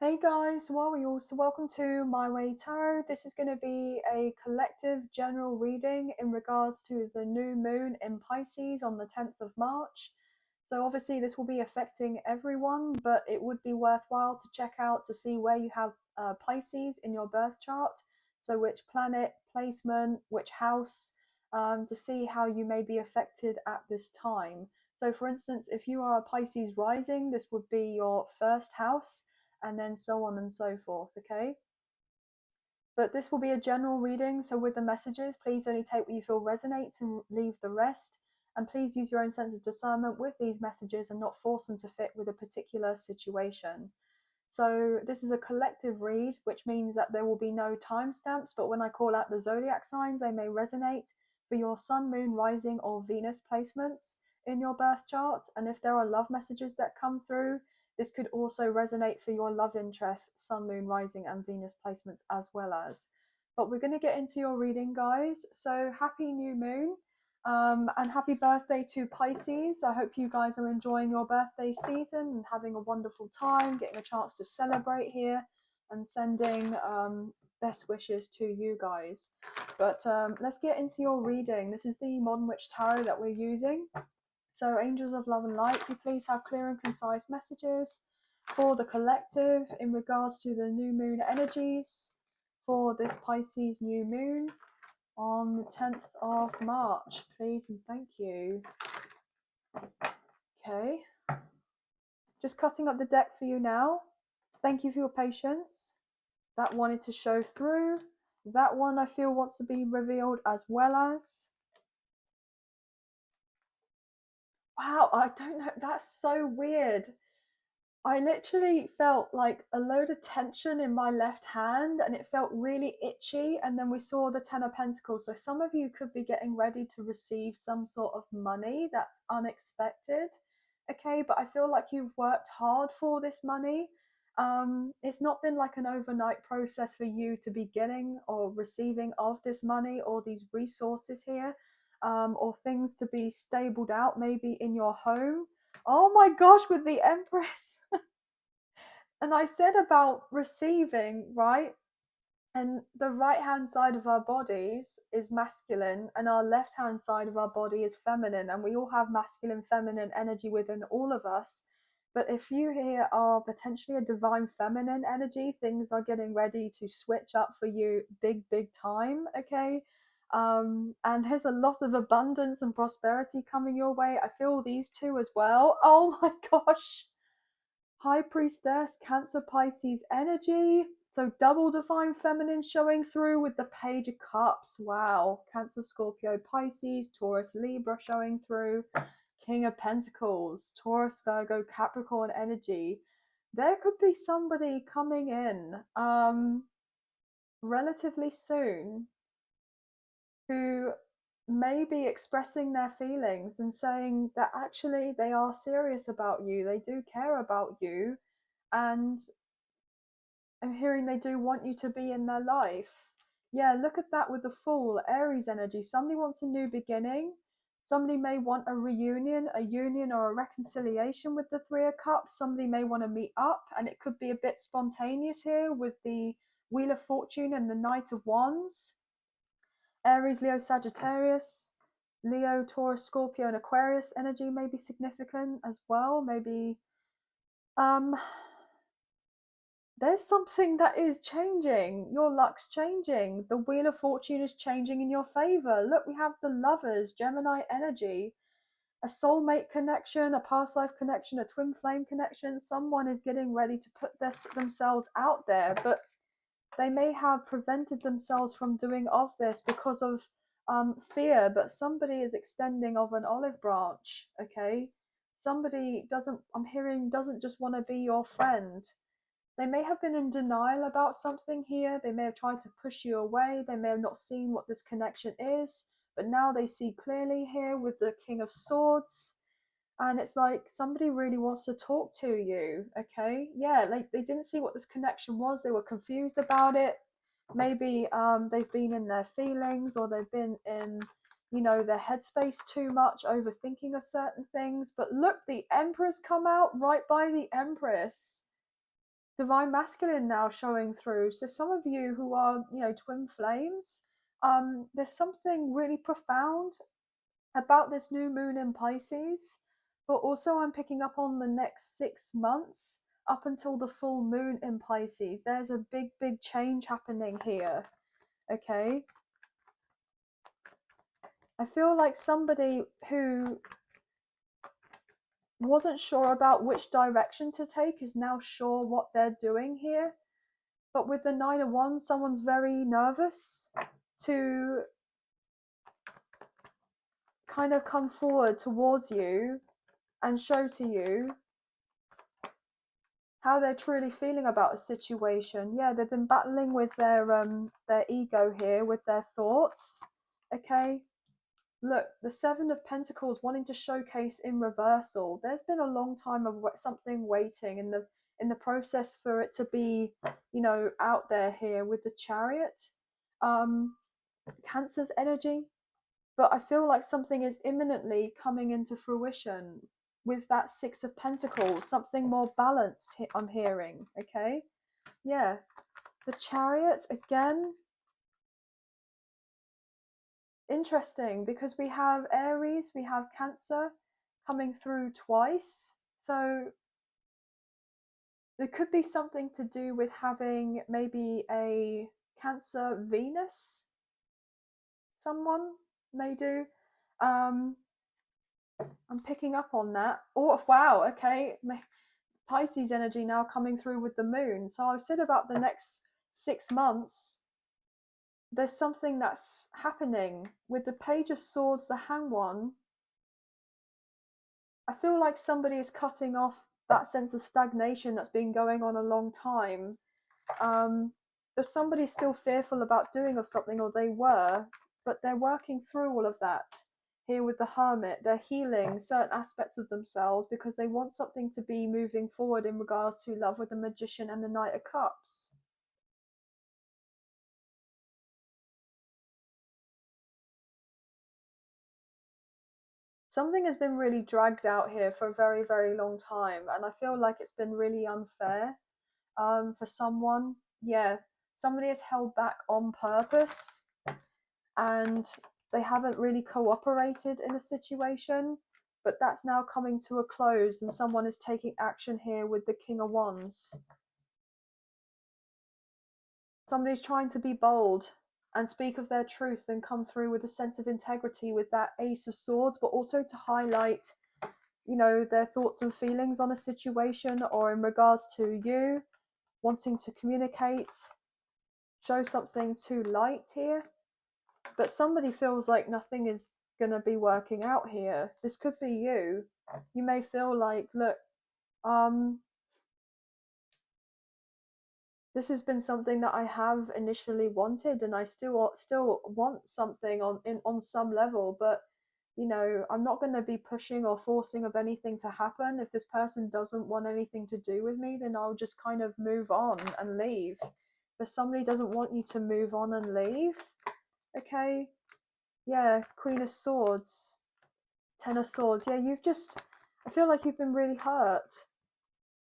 Hey guys, welcome to My Way Tarot. This is going to be a collective general reading in regards to the new moon in Pisces on the 10th of March. So obviously this will be affecting everyone, but it would be worthwhile to check out to see where you have Pisces in your birth chart. So which planet, placement, which house, to see how you may be affected at this time. So for instance, if you are a Pisces rising, this would be your first house, and then so on and so forth, okay? But this will be a general reading, so with the messages, please only take what you feel resonates and leave the rest. And please use your own sense of discernment with these messages and not force them to fit with a particular situation. So this is a collective read, which means that there will be no timestamps, but when I call out the zodiac signs, they may resonate for your sun, moon, rising, or Venus placements in your birth chart. And if there are love messages that come through, this could also resonate for your love interest, sun, moon, rising, and Venus placements as well as. But we're going to get into your reading, guys. So happy new moon. And happy birthday to Pisces. I hope you guys are enjoying your birthday season and having a wonderful time, getting a chance to celebrate here, and sending best wishes to you guys. But let's get into your reading. This is the Modern Witch Tarot that we're using. So angels of love and light, you please have clear and concise messages for the collective in regards to the new moon energies for this Pisces new moon on the 10th of March, please and thank you. Okay, just cutting up the deck for you now. Thank you for your patience. That wanted to show through. That one I feel wants to be revealed as well as. Wow, I don't know. That's so weird. I literally felt like a load of tension in my left hand and it felt really itchy. And then we saw the Ten of Pentacles. So some of you could be getting ready to receive some sort of money that's unexpected. Okay, but I feel like you've worked hard for this money. It's not been like an overnight process for you to be getting or receiving of this money or these resources here, or things to be stabled out maybe in your home. Oh my gosh, with the Empress. And I said about receiving, right? And the right hand side of our bodies is masculine, and our left hand side of our body is feminine. And we all have masculine, feminine energy within all of us. But if you here are potentially a divine feminine energy, things are getting ready to switch up for you big, big time, okay? And there's a lot of abundance and prosperity coming your way. I feel these two as well. Oh my gosh. High Priestess, Cancer, Pisces energy. So double divine feminine showing through with the Page of Cups. Wow. Cancer, Scorpio, Pisces, Taurus, Libra showing through. King of Pentacles, Taurus, Virgo, Capricorn energy. There could be somebody coming in relatively soon who may be expressing their feelings and saying that actually they are serious about you, they do care about you, and I'm hearing they do want you to be in their life. Yeah, look at that with the Fool, Aries energy. Somebody wants a new beginning. Somebody may want a reunion, a union, or a reconciliation with the Three of Cups. Somebody may want to meet up, and it could be a bit spontaneous here with the Wheel of Fortune and the Knight of Wands. Aries, Leo, Sagittarius, Leo, Taurus, Scorpio, and Aquarius energy may be significant as well. Maybe there's something that is changing. Your luck's changing. The Wheel of Fortune is changing in your favor. Look, we have the Lovers, Gemini energy, a soulmate connection, a past life connection, a twin flame connection. Someone is getting ready to put themselves out there, but they may have prevented themselves from doing of this because of fear. But somebody is extending of an olive branch. Okay, somebody doesn't. I'm hearing doesn't just want to be your friend. They may have been in denial about something here. They may have tried to push you away. They may have not seen what this connection is, but now they see clearly here with the King of Swords. And it's like somebody really wants to talk to you, okay? Yeah, like they didn't see what this connection was. They were confused about it. Maybe they've been in their feelings, or they've been in, their headspace too much, overthinking of certain things. But look, the Empress come out right by the Empress. Divine masculine now showing through. So some of you who are, twin flames, there's something really profound about this new moon in Pisces, but also I'm picking up on the next 6 months up until the full moon in Pisces. There's a big change happening here. Okay. I feel like somebody who wasn't sure about which direction to take is now sure what they're doing here. But with the 9 of Wands, someone's very nervous to kind of come forward towards you and show to you how they're truly feeling about a situation. Yeah, they've been battling with their ego here, with their thoughts. Okay, look, the 7 of Pentacles wanting to showcase in reversal. There's been a long time of something waiting in the process for it to be, out there here with the Chariot. Cancer's energy, but I feel like something is imminently coming into fruition with that 6 of Pentacles, something more balanced I'm hearing. Okay, yeah, the Chariot again, interesting, because we have Aries, we have Cancer coming through twice. So there could be something to do with having maybe a Cancer Venus, someone may do. I'm picking up on that. Oh wow, okay, Pisces energy now coming through with the moon. So I've said about the next 6 months, there's something that's happening with the Page of Swords, the Hanged One. I feel like somebody is cutting off that sense of stagnation that's been going on a long time. But somebody's still fearful about doing of something, or they were, but they're working through all of that. Here with the Hermit, they're healing certain aspects of themselves because they want something to be moving forward in regards to love with the Magician and the Knight of Cups. Something has been really dragged out here for a very long time, and I feel like it's been really unfair for someone. Yeah, somebody is held back on purpose and they haven't really cooperated in a situation, but that's now coming to a close and someone is taking action here with the King of Wands. Somebody's trying to be bold and speak of their truth and come through with a sense of integrity with that Ace of Swords, but also to highlight, their thoughts and feelings on a situation or in regards to you wanting to communicate, show something to light here. But somebody feels like nothing is going to be working out here. This could be you. You may feel like, look, this has been something that I have initially wanted, and I still want something on some level, but I'm not going to be pushing or forcing of anything to happen. If this person doesn't want anything to do with me, then I'll just kind of move on and leave. But somebody doesn't want you to move on and leave. Okay, yeah, Queen of Swords, Ten of Swords. Yeah, I feel like you've been really hurt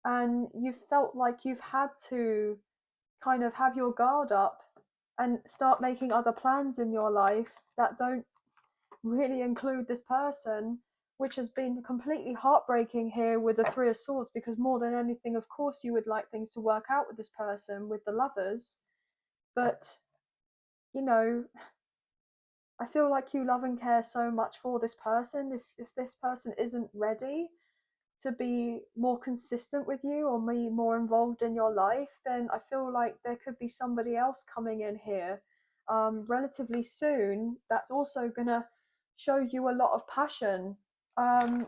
and you've felt like you've had to kind of have your guard up and start making other plans in your life that don't really include this person, which has been completely heartbreaking here with the Three of Swords, because more than anything, of course, you would like things to work out with this person, with the Lovers. But, I feel like you love and care so much for this person. If this person isn't ready to be more consistent with you or be more involved in your life, then I feel like there could be somebody else coming in here relatively soon that's also going to show you a lot of passion. And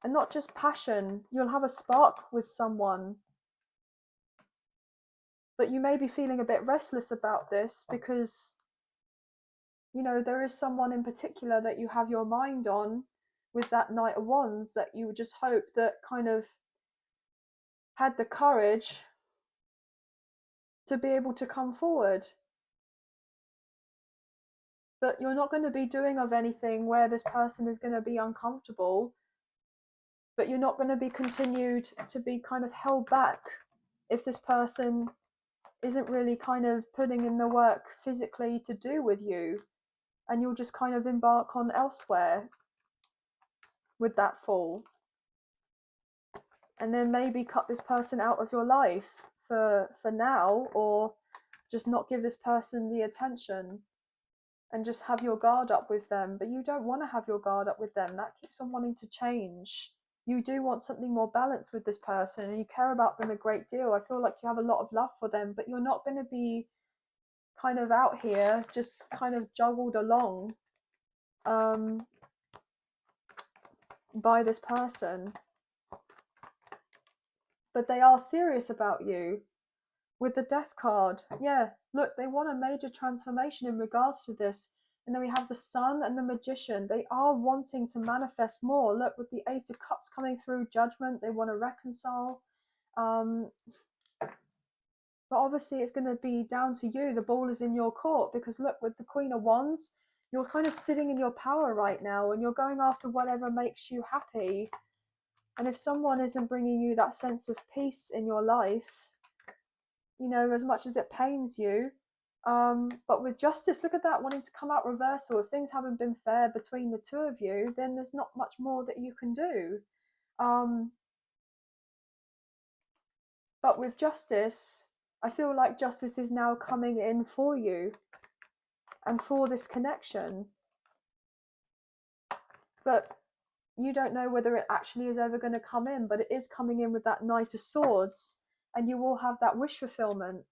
not just passion, you'll have a spark with someone. But you may be feeling a bit restless about this because, there is someone in particular that you have your mind on with that Knight of Wands that you just hope that kind of had the courage to be able to come forward. But you're not going to be doing of anything where this person is going to be uncomfortable. but you're not going to be continued to be kind of held back if this person isn't really kind of putting in the work physically to do with you, and you'll just kind of embark on elsewhere with that fall, and then maybe cut this person out of your life for now, or just not give this person the attention and just have your guard up with them. But you don't want to have your guard up with them. That keeps on wanting to change. You do want something more balanced with this person, and you care about them a great deal. I feel like you have a lot of love for them, but you're not going to be kind of out here just kind of juggled along by this person. But they are serious about you. With the Death card, yeah, look, they want a major transformation in regards to this. And then we have the Sun and the Magician. They are wanting to manifest more. Look, with the Ace of Cups coming through, Judgment, they want to reconcile. But obviously it's going to be down to you. The ball is in your court, because look, with the Queen of Wands, you're kind of sitting in your power right now, and you're going after whatever makes you happy. And if someone isn't bringing you that sense of peace in your life, you know, as much as it pains you, but with Justice, look at that, wanting to come out reversal. If things haven't been fair between the two of you, then there's not much more that you can do. But with Justice, I feel like Justice is now coming in for you and for this connection. But you don't know whether it actually is ever going to come in, but it is coming in with that Knight of Swords, and you will have that wish fulfillment.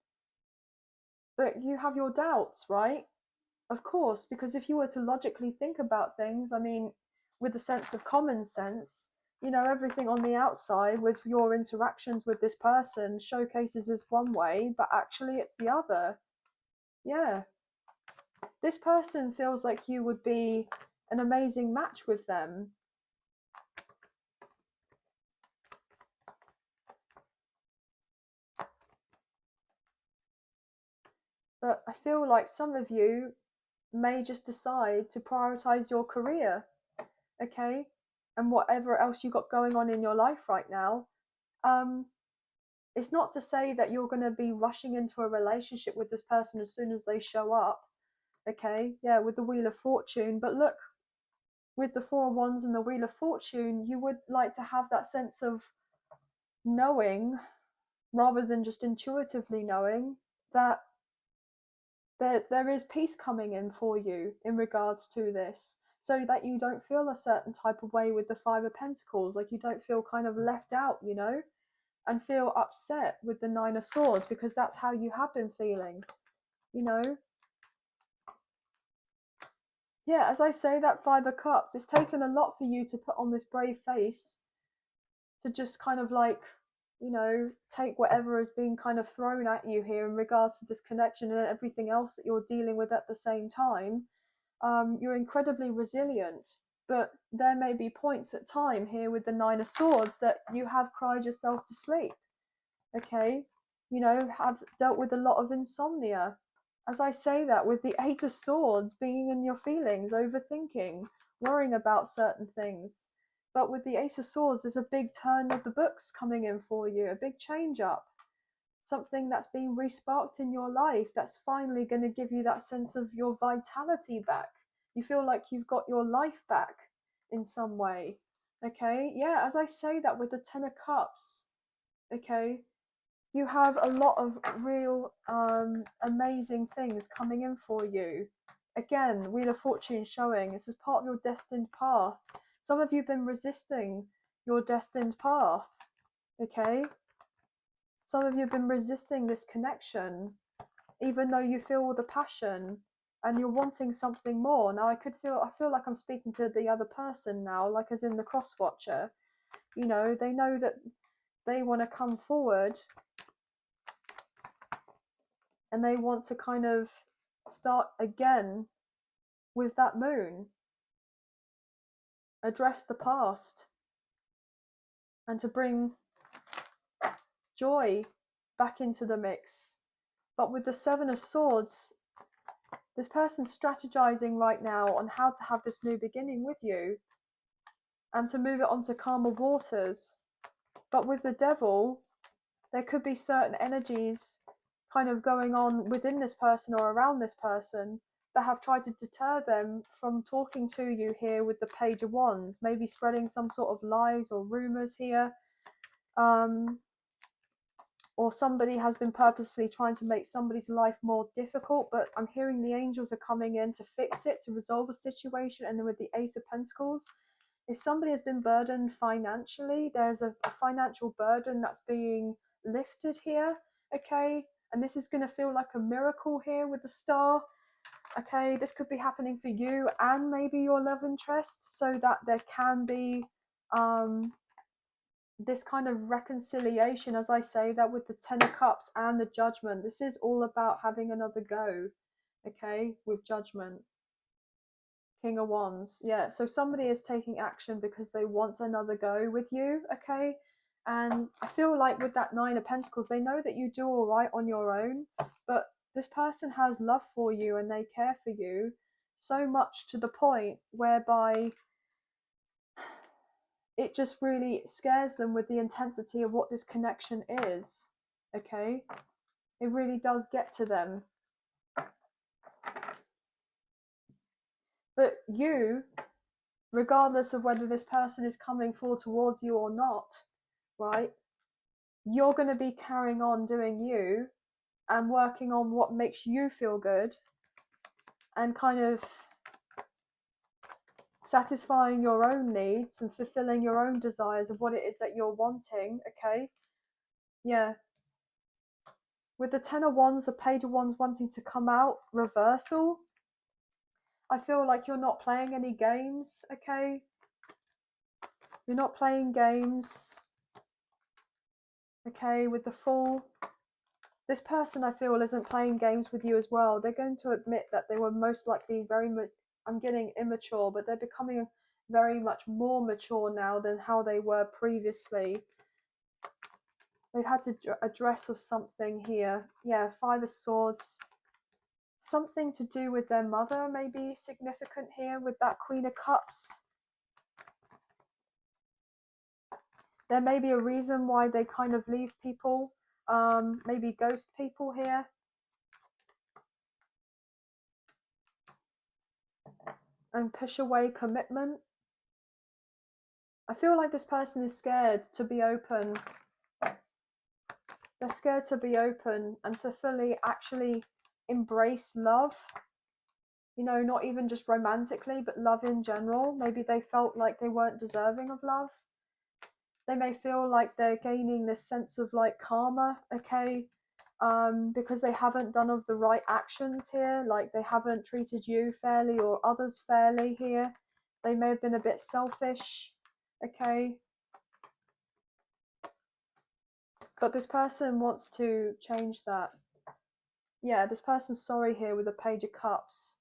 But you have your doubts, right? Of course, because if you were to logically think about things, I mean, with the sense of common sense, you know, everything on the outside with your interactions with this person showcases as one way, but actually it's the other. Yeah. This person feels like you would be an amazing match with them. But I feel like some of you may just decide to prioritize your career, okay, and whatever else you got going on in your life right now. It's not to say that you're going to be rushing into a relationship with this person as soon as they show up, okay? Yeah, with the Wheel of Fortune. But look, with the Four of Wands and the Wheel of Fortune, you would like to have that sense of knowing, rather than just intuitively knowing, that there is peace coming in for you in regards to this, so that you don't feel a certain type of way with the Five of Pentacles, like you don't feel kind of left out, you know, and feel upset with the Nine of Swords, because that's how you have been feeling, you know. Yeah, as I say, that Five of Cups, it's taken a lot for you to put on this brave face, to just kind of like, you know, take whatever is being kind of thrown at you here in regards to this connection and everything else that you're dealing with at the same time. You're incredibly resilient, but there may be points at time here with the Nine of Swords that you have cried yourself to sleep, okay? You know, have dealt with a lot of insomnia. As I say that, with the Eight of Swords, being in your feelings, overthinking, worrying about certain things. But with the Ace of Swords, there's a big turn of the books coming in for you, a big change up. Something that's been resparked in your life that's finally going to give you that sense of your vitality back. You feel like you've got your life back in some way. Okay, yeah, as I say that with the Ten of Cups, okay, you have a lot of real amazing things coming in for you. Again, Wheel of Fortune showing this is part of your destined path. Some of you have been resisting your destined path, okay? Some of you have been resisting this connection, even though you feel the passion and you're wanting something more. Now I feel like I'm speaking to the other person now, like as in the cross watcher. You know, they know that they want to come forward and they want to kind of start again with that moon, address the past, and to bring joy back into the mix. But with the Seven of Swords, this person's strategizing right now on how to have this new beginning with you. and to move it onto calmer waters. But with the devil, there could be certain energies kind of going on within this person or around this person that have tried to deter them from talking to you here with the Page of Wands, maybe spreading some sort of lies or rumors here. Or somebody has been purposely trying to make somebody's life more difficult, but I'm hearing the angels are coming in to fix it, to resolve a situation. And then with the Ace of Pentacles, if somebody has been burdened financially, there's a financial burden that's being lifted here, okay? And this is going to feel like a miracle here with the Star, okay? This could be happening for you and maybe your love interest, so that there can be this kind of reconciliation, as I say that with the Ten of Cups and the Judgment. This is all about having another go, okay, with Judgment. King of Wands, yeah, so somebody is taking action because they want another go with you, okay? And I feel like with that Nine of Pentacles, they know that you do all right on your own, but this person has love for you and they care for you so much to the point whereby it just really scares them with the intensity of what this connection is, okay? It really does get to them. But you, regardless of whether this person is coming forward towards you or not, right, you're going to be carrying on doing you and working on what makes you feel good and kind of satisfying your own needs and fulfilling your own desires of what it is that you're wanting, okay? Yeah. With the Ten of Wands, the Page of Wands wanting to come out, reversal. I feel like you're not playing any games, okay? You're not playing games, okay? With the Fool, this person I feel isn't playing games with you as well. They're going to admit that they were most likely I'm getting immature, but they're becoming very much more mature now than how they were previously. They've had to address of something here. Yeah, Five of Swords. Something to do with their mother may be significant here with that Queen of Cups. There may be a reason why they kind of leave people, maybe ghost people here. And push away commitment. I feel like this person is scared to be open. They're scared to be open and to fully actually embrace love. You know, not even just romantically, but love in general. Maybe they felt like they weren't deserving of love. They may feel like they're gaining this sense of like karma, okay, because they haven't done of the right actions here, like they haven't treated you fairly or others fairly here. They may have been a bit selfish, okay, but this person wants to change that. Yeah, this person's sorry here with the Page of Cups,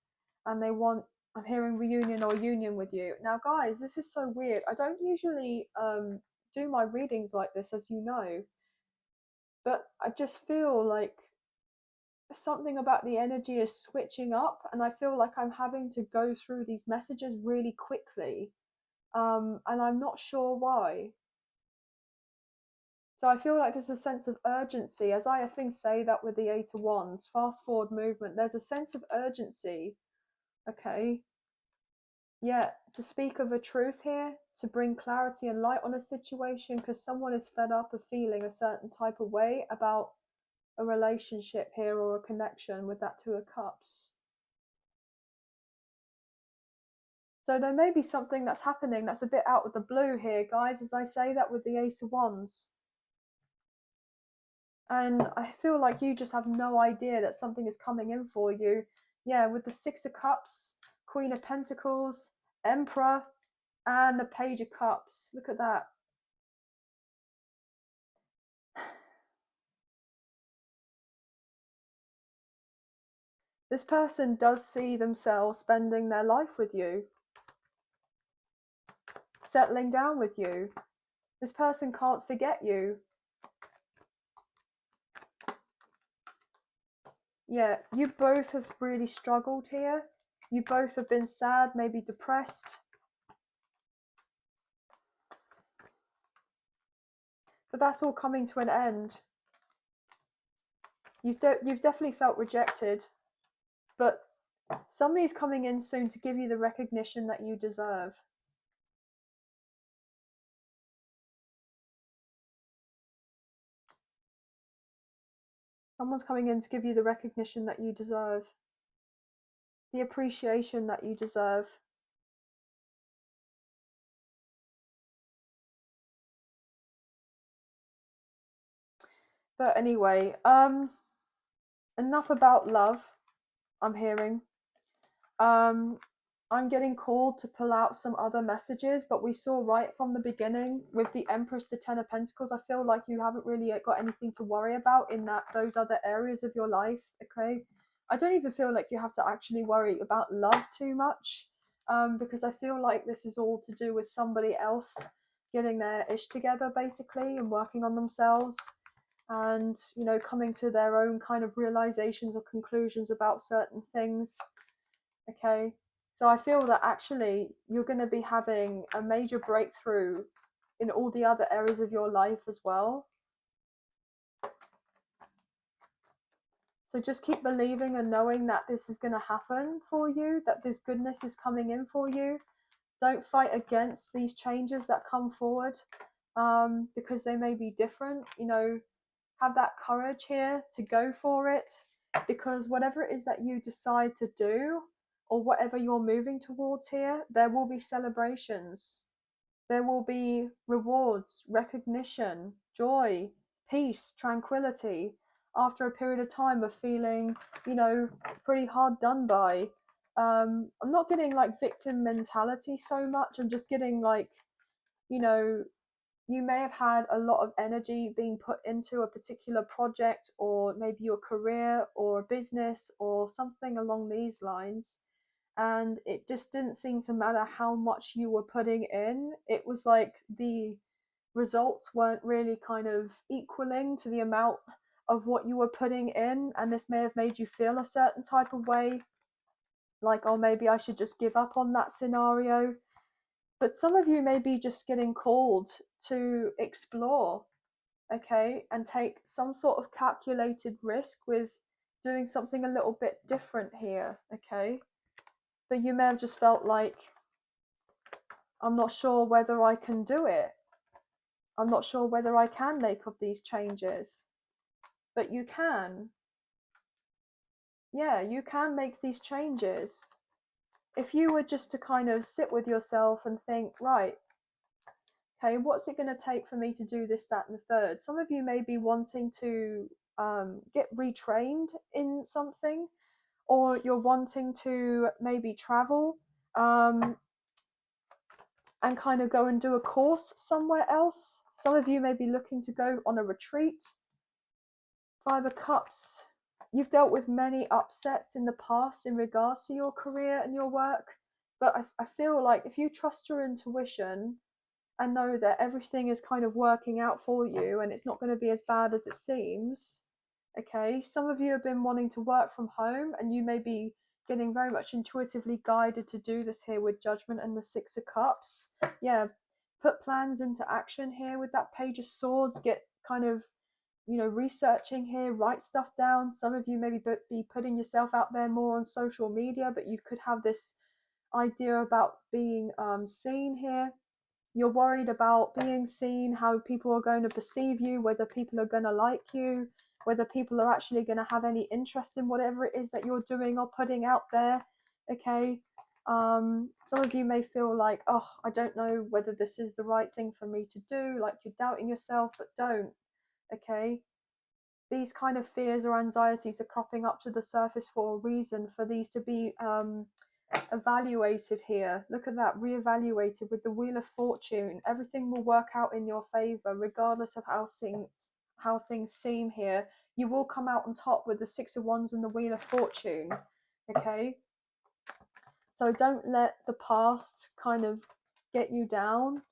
and they want, I'm hearing reunion or union with you. Now guys, this is so weird. I don't usually do my readings like this, as you know, but I just feel like something about the energy is switching up, and I feel like I'm having to go through these messages really quickly, and I'm not sure why. So I feel like there's a sense of urgency, as I think say that with the Eight of Wands, fast forward movement. There's a sense of urgency, okay, yeah, to speak of a truth here, to bring clarity and light on a situation, because someone is fed up of feeling a certain type of way about a relationship here or a connection with that Two of Cups. So there may be something that's happening that's a bit out of the blue here, guys, as I say that with the Ace of Wands. And I feel like you just have no idea that something is coming in for you. Yeah, with the Six of Cups, Queen of Pentacles, Emperor, and the Page of Cups. Look at that. This person does see themselves spending their life with you, settling down with you. This person can't forget you. Yeah, you both have really struggled here. You both have been sad, maybe depressed. But that's all coming to an end. You've definitely felt rejected, but somebody's coming in soon to give you the recognition that you deserve. Someone's coming in to give you the recognition that you deserve, the appreciation that you deserve. But anyway, enough about love, I'm hearing. I'm getting called to pull out some other messages, but we saw right from the beginning with the Empress, the Ten of Pentacles, I feel like you haven't really got anything to worry about in those other areas of your life, okay? I don't even feel like you have to actually worry about love too much, because I feel like this is all to do with somebody else getting their ish together, basically, and working on themselves and, you know, coming to their own kind of realizations or conclusions about certain things. Okay, so I feel that actually you're going to be having a major breakthrough in all the other areas of your life as well. So just keep believing and knowing that this is going to happen for you, that this goodness is coming in for you. Don't fight against these changes that come forward, because they may be different. You know, have that courage here to go for it, because whatever it is that you decide to do or whatever you're moving towards here, there will be celebrations, there will be rewards, recognition, joy, peace, tranquility after a period of time of feeling, you know, pretty hard done by. I'm not getting like victim mentality so much, I'm just getting like, you know, you may have had a lot of energy being put into a particular project or maybe your career or a business or something along these lines, and it just didn't seem to matter how much you were putting in. It was like the results weren't really kind of equaling to the amount of what you were putting in, and this may have made you feel a certain type of way, like, oh, maybe I should just give up on that scenario. But some of you may be just getting called to explore, okay, and take some sort of calculated risk with doing something a little bit different here, okay? But you may have just felt like, I'm not sure whether I can do it. I'm not sure whether I can make of these changes. But you can. Yeah, you can make these changes. If you were just to kind of sit with yourself and think, right, okay, what's it going to take for me to do this, that, and the third? Some of you may be wanting to get retrained in something, or you're wanting to maybe travel and kind of go and do a course somewhere else. Some of you may be looking to go on a retreat. Five of Cups. You've dealt with many upsets in the past in regards to your career and your work, but I feel like if you trust your intuition and know that everything is kind of working out for you and it's not going to be as bad as it seems, okay? Some of you have been wanting to work from home and you may be getting very much intuitively guided to do this here with Judgment and the Six of Cups. Yeah, put plans into action here with that Page of Swords. Get kind of, you know, researching here, write stuff down. Some of you maybe be putting yourself out there more on social media, but you could have this idea about being seen here. You're worried about being seen, how people are going to perceive you, whether people are going to like you, whether people are actually going to have any interest in whatever it is that you're doing or putting out there, okay? Some of you may feel like, oh, I don't know whether this is the right thing for me to do, like you're doubting yourself, but don't, okay? These kind of fears or anxieties are cropping up to the surface for a reason, for these to be evaluated here. Look at that, reevaluated with the Wheel of Fortune. Everything will work out in your favor regardless of how things seem here. You will come out on top with the Six of Wands and the Wheel of Fortune, okay? So don't let the past kind of get you down,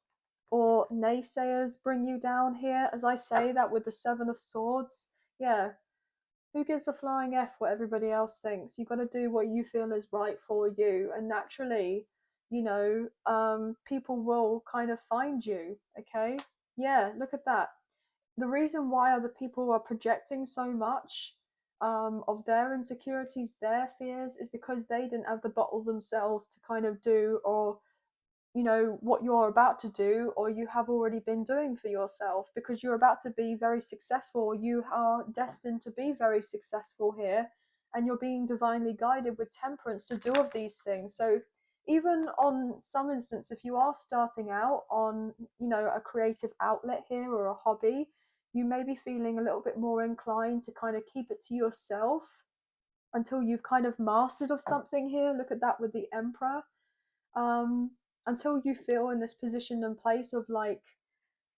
or naysayers bring you down here. As I say that with the Seven of Swords, yeah, who gives a flying F what everybody else thinks? You've got to do what you feel is right for you. And naturally, you know, people will kind of find you, okay? Yeah, look at that. the reason why other people are projecting so much of their insecurities, their fears, is because they didn't have the bottle themselves to kind of do, or what you're about to do, or you have already been doing for yourself, because you're about to be very successful. You are destined to be very successful here, and you're being divinely guided with temperance to do of these things. So even on some instance, if you are starting out on a creative outlet here or a hobby, you may be feeling a little bit more inclined to kind of keep it to yourself until you've kind of mastered of something here. Look at that with the Emperor. um, until you feel in this position and place of like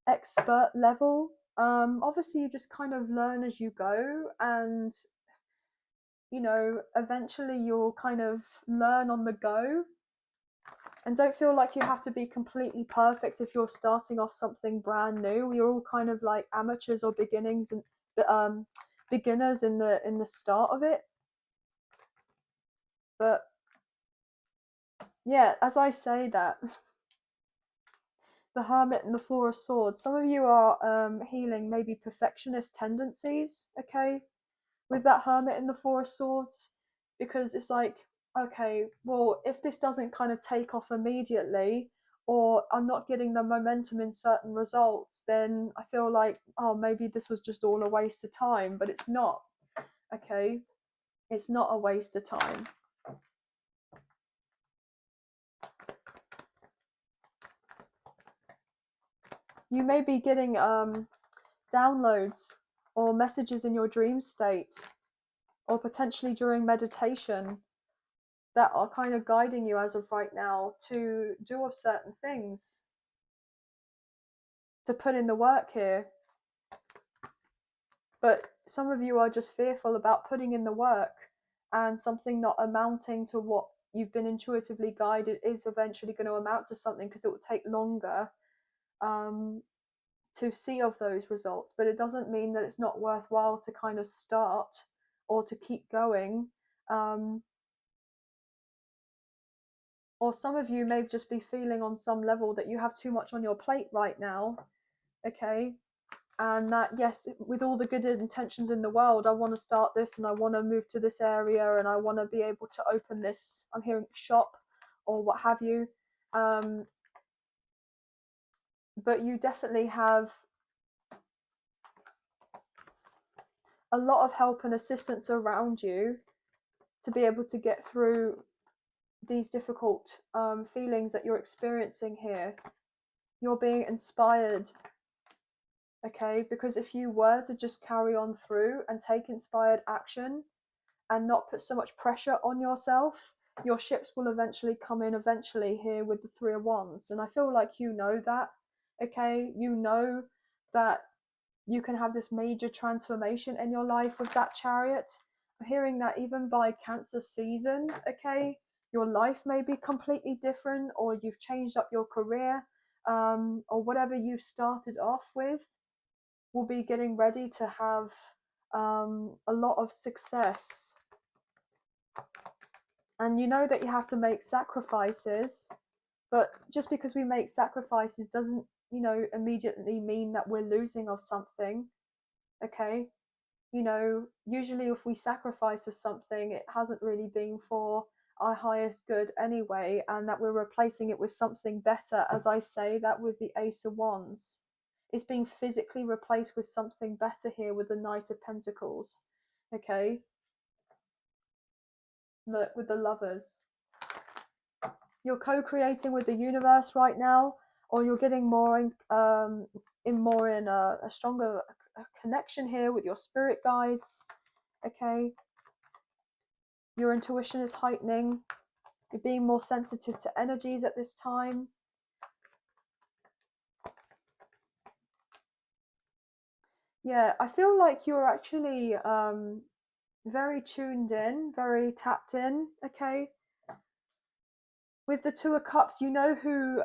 expert level. Obviously, you just kind of learn as you go, and eventually you'll kind of learn on the go. And don't feel like you have to be completely perfect if you're starting off something brand new. We're all kind of like amateurs or beginnings and beginners in the start of it. But yeah, as I say that, the Hermit and the Four of Swords, some of you are healing maybe perfectionist tendencies, okay, with that Hermit and the Four of Swords, because it's like, okay, well, if this doesn't kind of take off immediately, or I'm not getting the momentum in certain results, then I feel like, oh, maybe this was just all a waste of time, but it's not, okay? It's not a waste of time. You may be getting downloads or messages in your dream state, or potentially during meditation, that are kind of guiding you as of right now to do of certain things, to put in the work here. But some of you are just fearful about putting in the work, and something not amounting to what you've been intuitively guided is eventually going to amount to something, because it will take longer to see of those results. But it doesn't mean that it's not worthwhile to kind of start or to keep going. Or some of you may just be feeling on some level that you have too much on your plate right now, okay? And that, yes, with all the good intentions in the world, I want to start this and I want to move to this area and I want to be able to open this, I'm hearing, shop or what have you. But you definitely have a lot of help and assistance around you to be able to get through these difficult feelings that you're experiencing here. You're being inspired, okay? Because if you were to just carry on through and take inspired action and not put so much pressure on yourself, your ships will eventually come in eventually here with the Three of Wands. And I feel like you know that, okay? You know that you can have this major transformation in your life with that Chariot. I'm hearing that even by Cancer season, okay, your life may be completely different, or you've changed up your career, or whatever you started off with will be getting ready to have a lot of success. And you know that you have to make sacrifices, but just because we make sacrifices doesn't immediately mean that we're losing of something, okay? Usually if we sacrifice of something, it hasn't really been for our highest good anyway, and that we're replacing it with something better. As I say that with the Ace of Wands, it's being physically replaced with something better here with the Knight of Pentacles, okay? Look, with the Lovers, you're co-creating with the universe right now, or you're getting more in a stronger connection here with your spirit guides, okay? Your intuition is heightening. You're being more sensitive to energies at this time. Yeah, I feel like you're actually very tuned in, very tapped in, okay? With the Two of Cups, you know who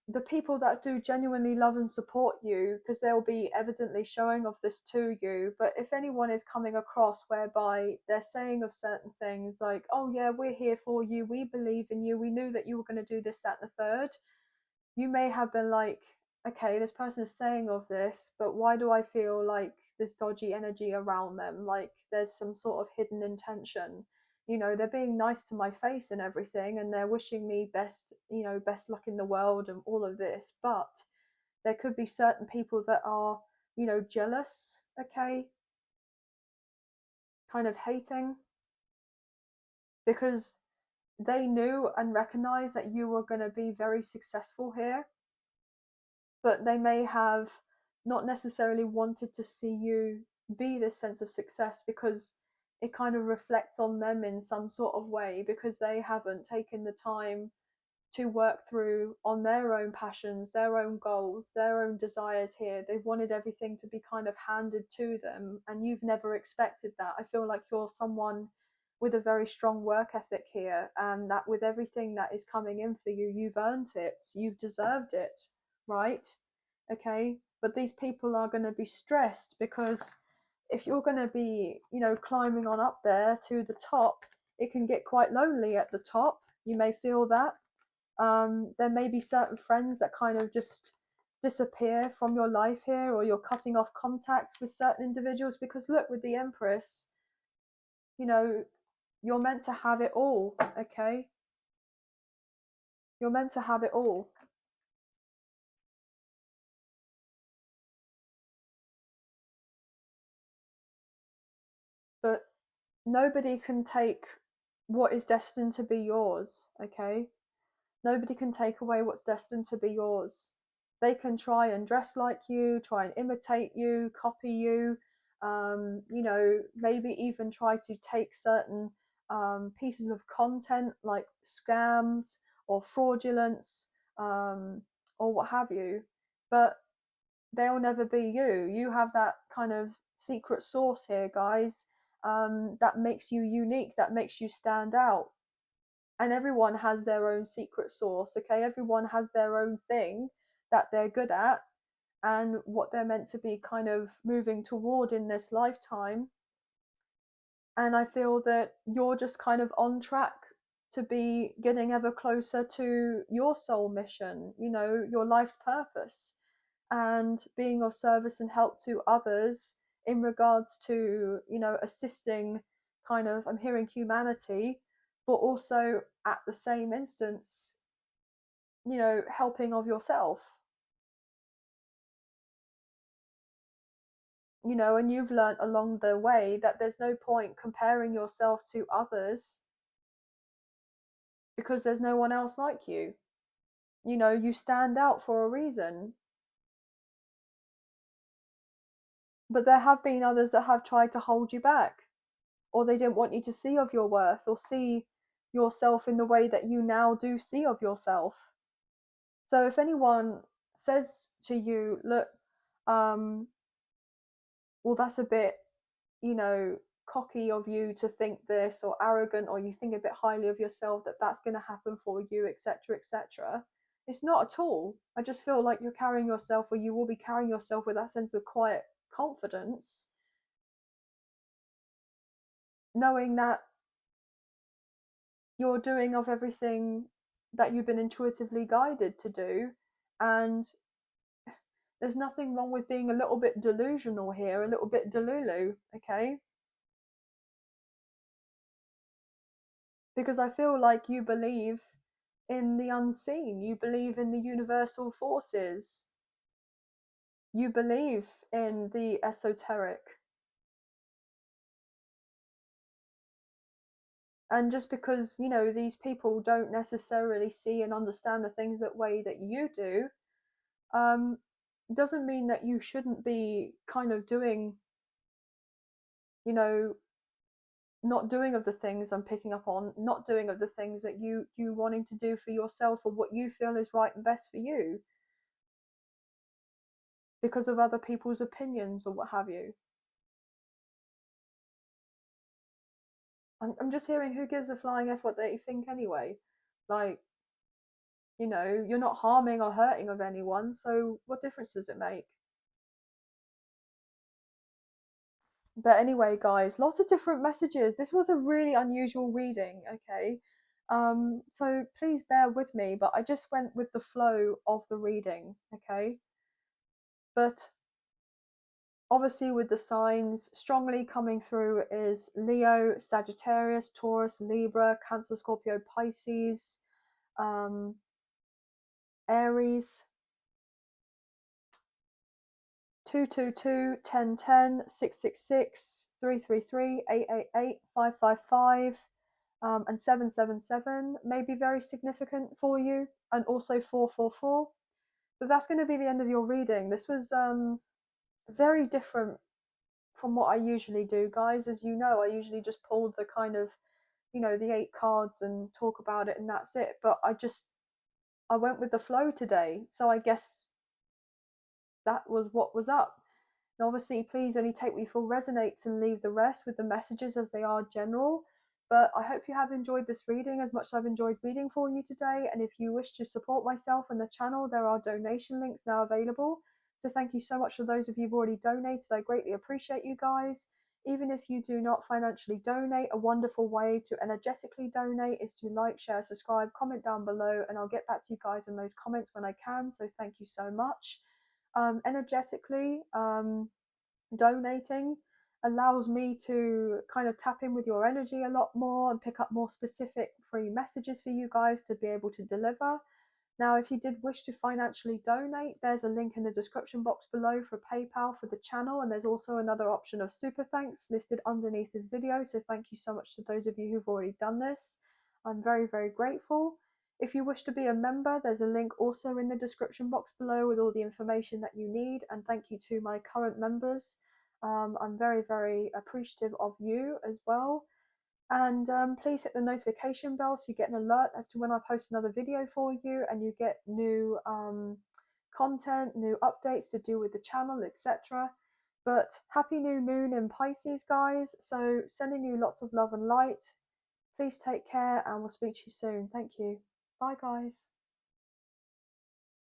the people that do genuinely love and support you, because they'll be evidently showing of this to you. But if anyone is coming across whereby they're saying of certain things like, oh yeah, we're here for you, we believe in you, we knew that you were going to do this, that, and the third, you may have been like, okay, this person is saying of this, but why do I feel like this dodgy energy around them? Like there's some sort of hidden intention. You know, they're being nice to my face and everything, and they're wishing me best, you know, best luck in the world and all of this. But there could be certain people that are, you know, jealous, okay, kind of hating, because they knew and recognized that you were going to be very successful here, but they may have not necessarily wanted to see you be this sense of success because it kind of reflects on them in some sort of way, because they haven't taken the time to work through on their own passions, their own goals, their own desires here. They've wanted everything to be kind of handed to them, and you've never expected that. I feel like you're someone with a very strong work ethic here, and that with everything that is coming in for you, you've earned it, you've deserved it, right? Okay, but these people are going to be stressed because if you're going to be, you know, climbing on up there to the top, it can get quite lonely at the top. You may feel that there may be certain friends that kind of just disappear from your life here, or you're cutting off contact with certain individuals because look, with the Empress, you know, you're meant to have it all, okay? You're meant to have it all. But nobody can take what is destined to be yours, okay? Nobody can take away what's destined to be yours. They can try and dress like you, try and imitate you, copy you, you know, maybe even try to take certain pieces of content like scams or fraudulence or what have you. But they'll never be you. You have that kind of secret sauce here, guys, that makes you unique, that makes you stand out. And everyone has their own secret sauce, okay? Everyone has their own thing that they're good at and what they're meant to be kind of moving toward in this lifetime. And I feel that you're just kind of on track to be getting ever closer to your soul mission, you know, your life's purpose, and being of service and help to others in regards to, you know, assisting kind of, I'm hearing humanity, but also at the same instance, you know, helping of yourself, you know, and you've learnt along the way that there's no point comparing yourself to others because there's no one else like you. You know, you stand out for a reason. But there have been others that have tried to hold you back, or they didn't want you to see of your worth or see yourself in the way that you now do see of yourself. So if anyone says to you, look, um, well, that's a bit, you know, cocky of you to think this, or arrogant, or you think a bit highly of yourself that that's going to happen for you, etc., etc. It's not at all. I just feel like you're carrying yourself, or you will be carrying yourself with that sense of quiet confidence, knowing that you're doing of everything that you've been intuitively guided to do. And there's nothing wrong with being a little bit delusional here, a little bit delulu, okay? Because I feel like you believe in the unseen, you believe in the universal forces, you believe in the esoteric. And just because, you know, these people don't necessarily see and understand the things that way that you do, um, doesn't mean that you shouldn't be kind of doing, you know, not doing of the things I'm picking up on, not doing of the things that you wanting to do for yourself, or what you feel is right and best for you, because of other people's opinions or what have you. I'm just hearing, who gives a flying F what they think anyway? Like, you know, you're not harming or hurting of anyone, so what difference does it make? But anyway, guys, lots of different messages. This was a really unusual reading, okay? So please bear with me, but I just went with the flow of the reading, okay? But obviously with the signs strongly coming through is Leo, Sagittarius, Taurus, Libra, Cancer, Scorpio, Pisces, Aries, 222, 1010, 666, 333, 888, 555, and 777 may be very significant for you, and also 444. But that's going to be the end of your reading. This was very different from what I usually do, guys. As you know, I usually just pull the kind of, the 8 cards and talk about it and that's it. But I went with the flow today. So I guess that was what was up. And obviously, please only take what you feel resonates and leave the rest with the messages as they are general. But I hope you have enjoyed this reading as much as I've enjoyed reading for you today. And if you wish to support myself and the channel, there are donation links now available. So thank you so much for those of you who've already donated. I greatly appreciate you guys. Even if you do not financially donate, a wonderful way to energetically donate is to like, share, subscribe, comment down below, and I'll get back to you guys in those comments when I can. So thank you so much. Energetically, donating allows me to kind of tap in with your energy a lot more and pick up more specific free messages for you guys to be able to deliver. Now, if you did wish to financially donate, there's a link in the description box below for PayPal for the channel, and there's also another option of super thanks listed underneath this video. So thank you so much to those of you who've already done this. I'm very, very grateful. If you wish to be a member, there's a link also in the description box below with all the information that you need. And thank you to my current members. I'm very, very appreciative of you as well. And please hit the notification bell so you get an alert as to when I post another video for you, and you get new content, new updates to do with the channel, etc. But happy new moon in Pisces, guys. So sending you lots of love and light. Please take care, and we'll speak to you soon. Thank you. Bye, guys.